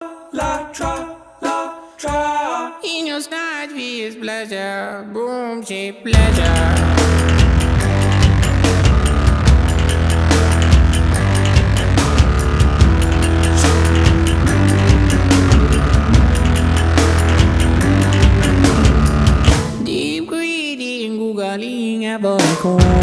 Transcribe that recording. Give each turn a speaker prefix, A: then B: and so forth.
A: la tra, la tra.
B: In your snatch is pleasure, boom, she pleasure. Deep greedy, googling, avoid